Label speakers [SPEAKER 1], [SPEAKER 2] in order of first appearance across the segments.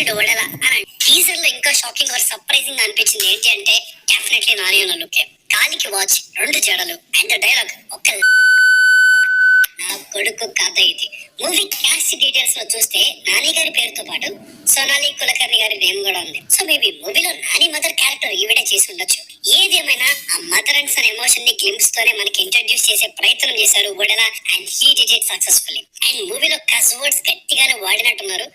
[SPEAKER 1] వచ్చిండు ఓడేలా అని టీజర్ లో ఇంకా షాకింగ్ ఆర్ సర్ప్రైజింగ్ అనిపించింది ఏంటి అంటే డెఫినెట్లీ నాని ఉన్న లుక్. కాలికి వాచ్, 2 జడలు అండ్ డైలాగ్ ఒక్క నా కొడుకు కథ ఇది. మూవీ క్యాస్ట్ డీటెయిల్స్ లో చూస్తే నాని గారి పేరుతో పాటు సోనాలి కులకర్ణి గారి నేమ్ కూడా ఉంది. సో మేబీ మూవీలో నాని మదర్ క్యారెక్టర్ ఈవిడే చేసి ఉండొచ్చు. ఏదేమైనా ఆ మదర్ అండ్ సన్ ఎమోషన్ ని గ్లింప్స్ తోనే మనకి ఇంట్రడ్యూస్ చేసే ప్రయత్నం చేశారు Odela and he did it successfully. And మూవీలో కస్ వర్డ్స్ గట్టిగానే వాడినట్టున్నారు.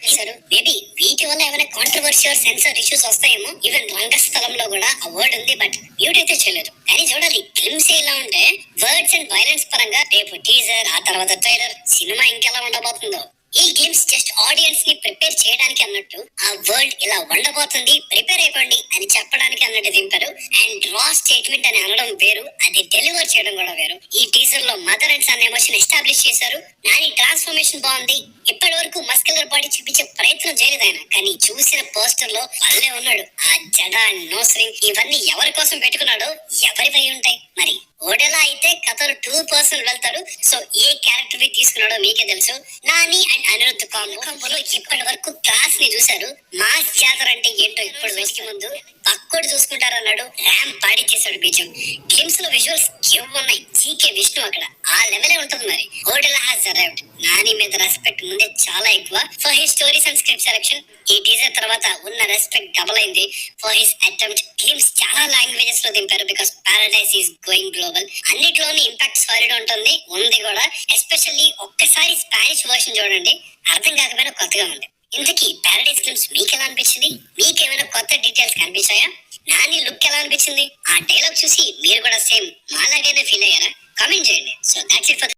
[SPEAKER 1] మేబీ వీటి వల్ల ఏమైనా కాంట్రవర్షియల్ సెన్సర్ ఇష్యూస్ వస్తాయేమో. ఈవెన్ రంగస్థలంలో కూడా ఆ వర్డ్ ఉంది, బట్ మ్యూట్ అయితే చేయలేదు. కానీ చూడాలి గ్లింప్స్ ఎలా ఉంటే వర్డ్స్ అండ్ వైలెన్స్ పరంగా రేపు టీజర్, ఆ తర్వాత ట్రైలర్, సినిమా ఇంకెలా ఉండబోతుందో. ఈ గేమ్స్ జస్ట్ ఆడియన్స్ ని ప్రిపేర్ చేయడానికి అన్నట్టు ఆ వరల్డ్ ఇలా ఉండబోతుంది, ప్రిపేర్ అయిపోండి అని చెప్పడానికి అన్నట్టు దింపారు. అండ్ రా స్టేట్మెంట్ అని అనడం వేరు, అది డెలివర్ చేయడం కూడా వేరు. ఈ టీజర్ లో mother and son emotion establish చేశారు. నాని ట్రాన్స్ఫర్మేషన్ బాగుంది. ఇప్పటి వరకు మస్కులర్ బాడీ చూపించే ప్రయత్నం చేయలేదు ఆయన, కానీ చూసిన పోస్టర్ లో వల్లే ఉన్నాడు. ఆ జడ, నోస్ రింగ్ ఇవన్నీ ఎవరి కోసం పెట్టుకున్నాడో ఎవరివై ఉంటాయి మరి. ఓడెలా అయితే కథలు 2% వెళ్తారు. సో ఏ క్యారెక్టర్ ని తీసుకున్నాడో మీకే తెలుసు. నాని అండ్ అనిరుద్ధ్ కాంబోలో ఇప్పటి వరకు క్లాస్ ని చూశారు. మాస్ జాతర అంటే ఏంటో ఇప్పుడు వెతికి ముందు పక్కోడు చూసుకుంటారన్నాడు. ర్యామ్ పాడిచ్చేసాడు బీజం. గ్లిమ్స్ లో విజువల్స్ ఉన్నాయి. జీకే విష్ణు అక్కడ ఆ లెవెలే ఉంటుంది మరి. Odela has arrived. నాని మీద రెస్పెక్ట్ ముందే చాలా ఎక్కువ for his stories and script selection. ఈ టీజర్ తర్వాత ఉన్న రెస్పెక్ట్ డబుల్ అయింది ఫర్ హిస్ అటెంప్ట్. గ్లిమ్స్ చాలా లాంగ్వేజెస్ లో దింపారు because Paradise is going global. అన్నిట్లోని ఇంపాక్ట్ సాలిడ్ ఉంటుంది కూడా. ఎస్పెషల్లీ ఒక్కసారి స్పానిష్ వర్షన్ చూడండి, అర్థం కాకపోయినా కొత్తగా ఉంది. ఇంతకీ పారడైస్ గ్లిమ్స్ మీకు ఎలా అనిపించింది? మీకేమైనా కొత్త డీటెయిల్స్ కనిపించాయా? నాని లుక్ ఎలా అనిపించింది? ఆ డైలాగ్ చూసి మీరు కూడా సేమ్ మాలాగైనా ఫీల్ అయ్యారా? కామెంట్ చేయండి. So that's it for